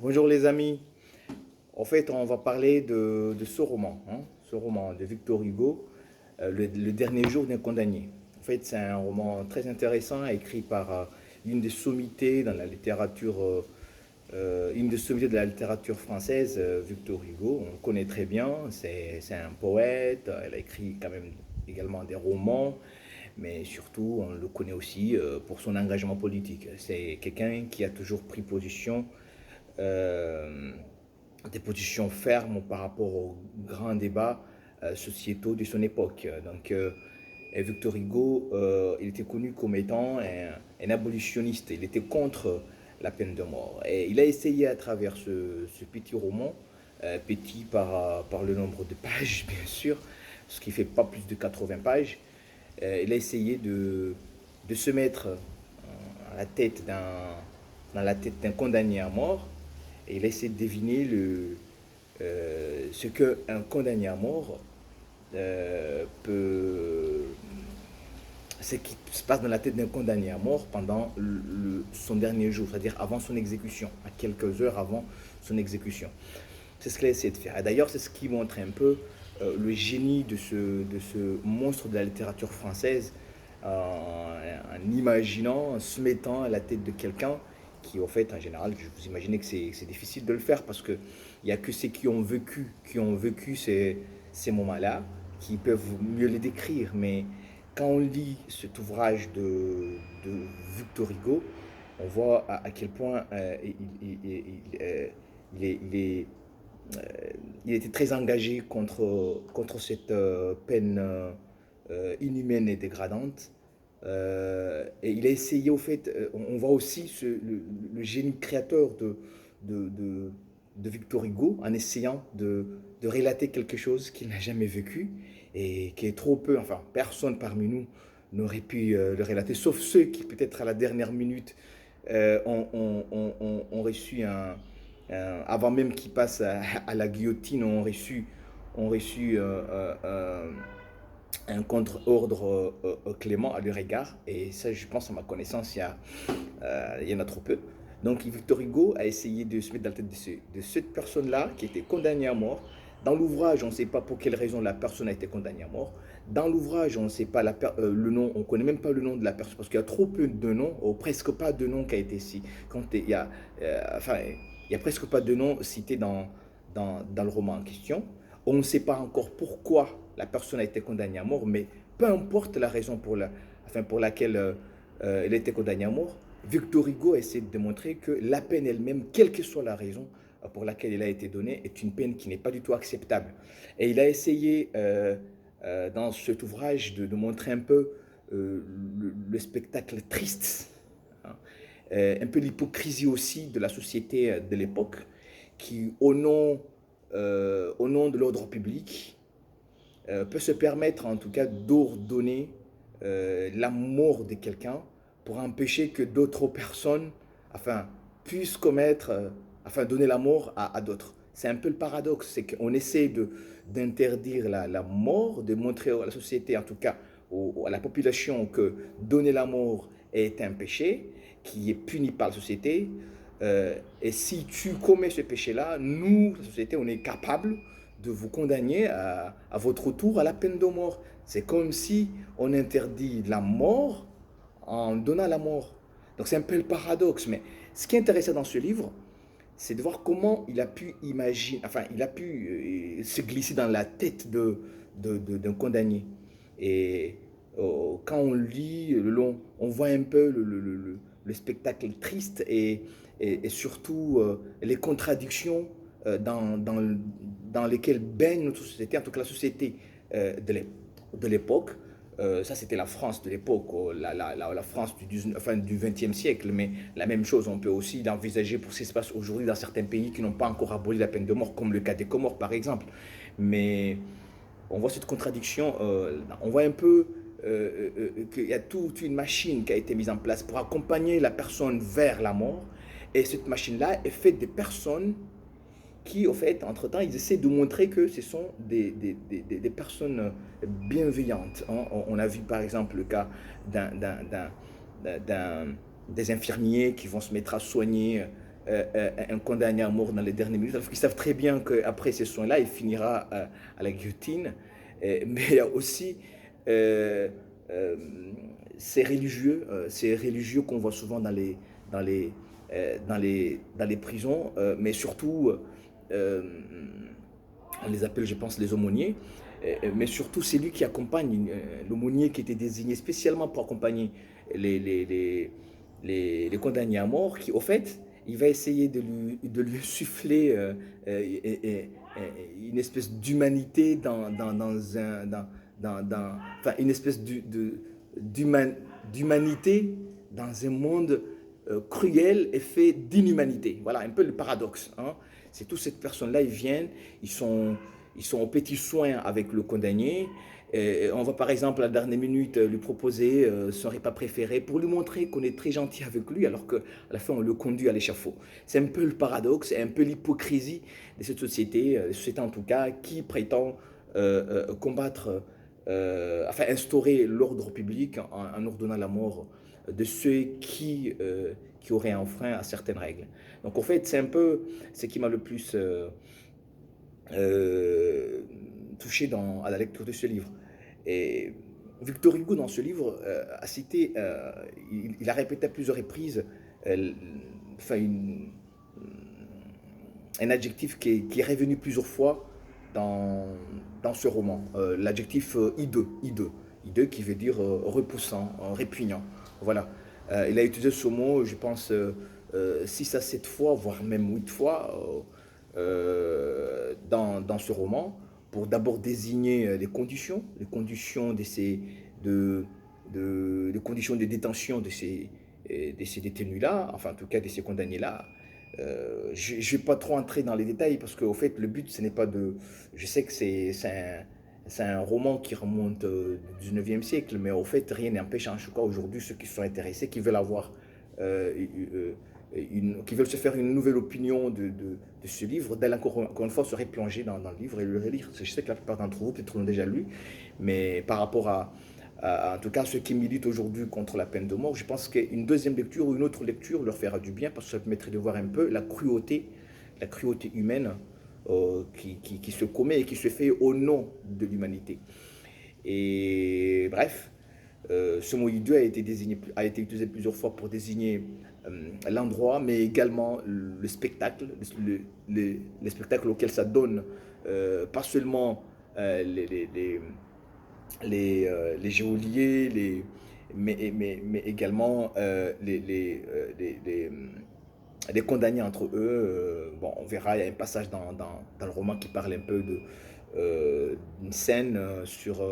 Bonjour les amis. En fait, on va parler de ce roman de Victor Hugo, le dernier jour d'un condamné. En fait, c'est un roman très intéressant, écrit par une des sommités dans la littérature, une des sommités de la littérature française, Victor Hugo. On le connaît très bien. C'est un poète. Il a écrit quand même également des romans, mais surtout, on le connaît aussi pour son engagement politique. C'est quelqu'un qui a toujours pris position euh, des positions fermes par rapport aux grands débats sociétaux de son époque. Et Victor Hugo, il était connu comme étant un abolitionniste. Il était contre la peine de mort. Et il a essayé à travers ce petit roman, petit par le nombre de pages, bien sûr, ce qui fait pas plus de 80 pages, il a essayé de se mettre à la tête dans la tête d'un condamné à mort, et il a essayé de deviner ce qu'un condamné à mort peut. Ce qui se passe dans la tête d'un condamné à mort pendant son dernier jour, c'est-à-dire avant son exécution, à quelques heures avant son exécution. C'est ce qu'il a essayé de faire. Et d'ailleurs, c'est ce qui montre un peu le génie de ce monstre de la littérature française, en imaginant, en se mettant à la tête de quelqu'un qui, en fait, en général, vous imaginez que c'est difficile de le faire parce qu'il n'y a que ceux qui ont vécu ces moments-là, qui peuvent mieux les décrire. Mais quand on lit cet ouvrage de Victor Hugo, on voit à quel point il est, il est il était très engagé contre cette peine inhumaine et dégradante. Et il a essayé, au fait, on voit aussi le génie créateur de Victor Hugo en essayant de relater quelque chose qu'il n'a jamais vécu et qui est trop peu, enfin, personne parmi nous n'aurait pu le relater, sauf ceux qui, peut-être à la dernière minute, ont reçu avant même qu'ils passent à la guillotine, ont reçu un contre-ordre clément à leur égard. Et ça, je pense, à ma connaissance, il y en a trop peu. Donc, Victor Hugo a essayé de se mettre dans la tête de cette personne-là qui était condamnée à mort. Dans l'ouvrage, on ne sait pas pour quelle raison la personne a été condamnée à mort. Dans l'ouvrage, on ne sait pas le nom, on ne connaît même pas le nom de la personne parce qu'il y a trop peu de noms, ou presque pas de nom qui a été cité. Quand enfin, il y a presque pas de nom cité dans le roman en question. On ne sait pas encore pourquoi la personne a été condamnée à mort, mais peu importe la raison pour laquelle elle a été condamnée à mort, Victor Hugo essaie de démontrer que la peine elle-même, quelle que soit la raison pour laquelle elle a été donnée, est une peine qui n'est pas du tout acceptable. Et il a essayé, dans cet ouvrage, de montrer un peu le spectacle triste, hein, un peu l'hypocrisie aussi de la société de l'époque, qui, au nom de l'ordre public, peut se permettre en tout cas d'ordonner la mort de quelqu'un pour empêcher que d'autres personnes, enfin, puissent commettre, enfin, donner la mort à d'autres. C'est un peu le paradoxe, c'est qu'on essaie d'interdire la mort, de montrer à la société, en tout cas à la population, que donner la mort est un péché qui est puni par la société. Et si tu commets ce péché-là, nous, la société, on est capable de vous condamner à votre tour à la peine de mort. C'est comme si on interdit la mort en donnant la mort. Donc c'est un peu le paradoxe. Mais ce qui est intéressant dans ce livre, c'est de voir comment il a pu imaginer, enfin, il a pu se glisser dans la tête d'un condamné. Et quand on lit le long, on voit un peu le spectacle triste et surtout les contradictions dans lesquelles baigne notre société, en tout cas la société de l'époque. Ça, c'était la France de l'époque, la France du XXe siècle. Mais la même chose, on peut aussi l'envisager pour ce qui se passe aujourd'hui dans certains pays qui n'ont pas encore aboli la peine de mort, comme le cas des Comores, par exemple. Mais on voit cette contradiction, on voit un peu qu'il y a toute une machine qui a été mise en place pour accompagner la personne vers la mort. Et cette machine-là est faite de personnes qui, au fait, entre-temps, ils essaient de montrer que ce sont des personnes bienveillantes, hein. On a vu, par exemple, le cas d'un, des infirmiers qui vont se mettre à soigner un condamné à mort dans les dernières minutes, alors qu'ils savent très bien qu'après ces soins-là, il finira à la guillotine. Mais il y a aussi euh, euh, ces religieux qu'on voit souvent dans les, dans les prisons, mais surtout, euh, on les appelle, je pense, les aumôniers, mais surtout c'est lui qui accompagne, l'aumônier qui était désigné spécialement pour accompagner les, les, les, les condamnés à mort, qui au fait, il va essayer de lui souffler une espèce d'humanité enfin, une espèce d'humanité dans un monde cruel et fait d'inhumanité. Voilà un peu le paradoxe. Hein. C'est toutes ces personnes-là, ils viennent, ils sont, ils sont en petits soins avec le condamné. Et on va par exemple à la dernière minute lui proposer son repas préféré pour lui montrer qu'on est très gentil avec lui alors qu'à la fin on le conduit à l'échafaud. C'est un peu le paradoxe et un peu l'hypocrisie de cette société, en tout cas, qui prétend combattre, enfin instaurer l'ordre public en ordonnant la mort de ceux qui auraient enfreint à certaines règles. Donc en fait c'est un peu ce qui m'a le plus euh, touché à la lecture de ce livre. Et Victor Hugo, dans ce livre, a cité, il a répété à plusieurs reprises enfin un adjectif qui est revenu plusieurs fois dans, dans ce roman. L'adjectif hideux qui veut dire repoussant, répugnant. Voilà. Il a utilisé ce mot, je pense, 6 à 7 fois, voire même 8 fois dans ce roman, pour d'abord désigner les conditions les conditions de détention de ces détenus-là, enfin en tout cas de ces condamnés-là. Je ne vais pas trop entrer dans les détails parce qu'au fait, le but, ce n'est pas de... Je sais que c'est un roman qui remonte du 19e siècle, mais au fait, rien n'empêche en tout cas aujourd'hui ceux qui sont intéressés, qui veulent avoir qui veulent se faire une nouvelle opinion de ce livre, d'aller encore une fois se replonger dans le livre et le relire. Je sais que la plupart d'entre vous peut-être l'ont déjà lu, mais par rapport en tout cas ceux qui militent aujourd'hui contre la peine de mort, je pense qu'une deuxième lecture ou une autre lecture leur fera du bien parce que ça permettrait de voir un peu la cruauté humaine qui se commet et qui se fait au nom de l'humanité. Et bref, ce mot hideux a été utilisé plusieurs fois pour désigner l'endroit, mais également le spectacle, le spectacle auquel ça donne, pas seulement les geôliers, mais également les condamnés entre eux. Bon, on verra, il y a un passage dans le roman qui parle un peu d'une scène sur,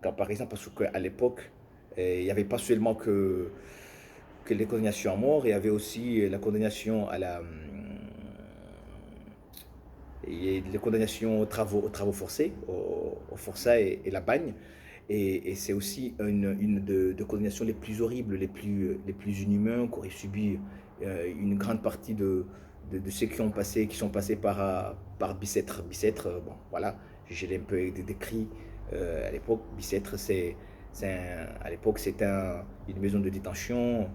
quand, par exemple, parce qu'à l'époque, il n'y avait pas seulement que les condamnations à mort, il y avait aussi la condamnation à les condamnations aux travaux forcés, au forçat et la bagne. Et c'est aussi une de condamnations les plus horribles, les plus inhumains qu'aurait subi une grande partie de ceux qui sont passés par Bicêtre. Bicêtre, bon, voilà, j'ai un peu décrit à l'époque. Bicêtre, à l'époque, c'était une maison de détention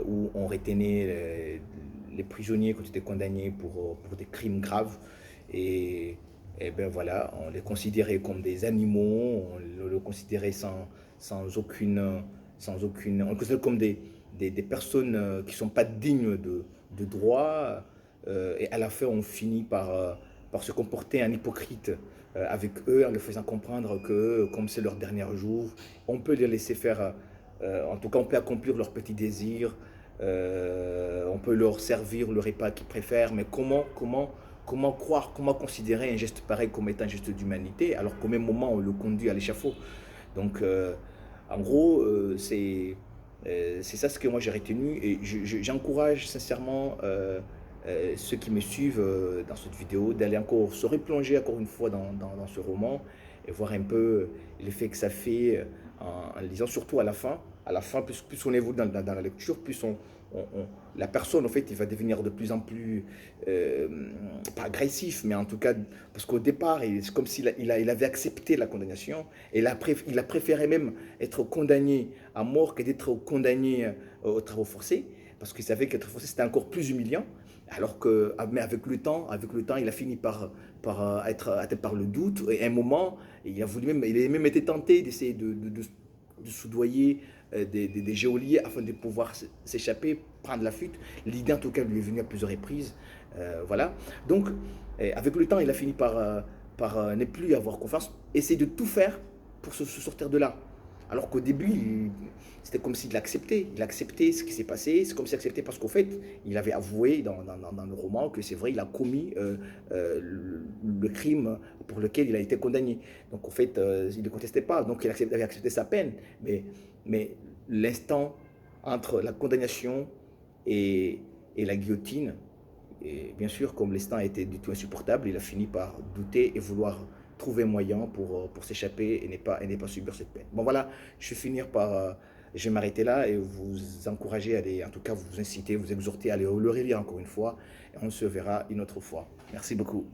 où on retenait les prisonniers qui étaient condamnés pour des crimes graves. Et, et ben voilà, on les considérait comme des animaux, on les considérait sans aucune, on les considérait comme des personnes qui ne sont pas dignes de droit. Et à la fin, on finit par se comporter en hypocrite avec eux, en leur faisant comprendre que, comme c'est leur dernier jour, on peut les laisser faire, en tout cas, on peut accomplir leurs petits désirs, on peut leur servir le repas qu'ils préfèrent, mais comment croire, comment considérer un geste pareil comme étant un geste d'humanité, alors qu'au même moment, on le conduit à l'échafaud. Donc, en gros, c'est ça ce que moi j'ai retenu, et j'encourage sincèrement ceux qui me suivent dans cette vidéo d'aller encore se replonger encore une fois dans ce roman et voir un peu l'effet que ça fait en lisant, surtout à la fin. À la fin, plus on évolue dans la lecture, plus la personne, en fait, il va devenir de plus en plus, pas agressif, mais en tout cas, parce qu'au départ, c'est comme s'il il avait accepté la condamnation, et il a préféré même être condamné à mort que d'être condamné aux travaux forcés, parce qu'il savait qu'être forcé, c'était encore plus humiliant. Alors que, mais avec le temps, il a fini par être atteint par le doute. Et à un moment, il a même été tenté d'essayer de soudoyer des geôliers afin de pouvoir s'échapper, prendre la fuite. L'idée, en tout cas, lui est venue à plusieurs reprises. Voilà. Donc, avec le temps, il a fini par ne plus avoir confiance, essayer de tout faire pour se sortir de là. Alors qu'au début, c'était comme s'il acceptait. Il acceptait ce qui s'est passé. C'est comme s'il acceptait parce qu'au fait, il avait avoué dans le roman que c'est vrai, il a commis le crime pour lequel il a été condamné. Donc, au fait, il ne contestait pas. Donc, avait accepté sa peine. Mais l'instant entre la condamnation et, et la guillotine, et bien sûr, comme l'instant était du tout insupportable, il a fini par douter et vouloir trouver un moyen pour s'échapper et ne pas subir cette peine. Bon voilà, je vais finir je vais m'arrêter là et vous encourager à aller, en tout cas vous inciter, vous exhorter à aller le relire encore une fois et on se verra une autre fois. Merci beaucoup.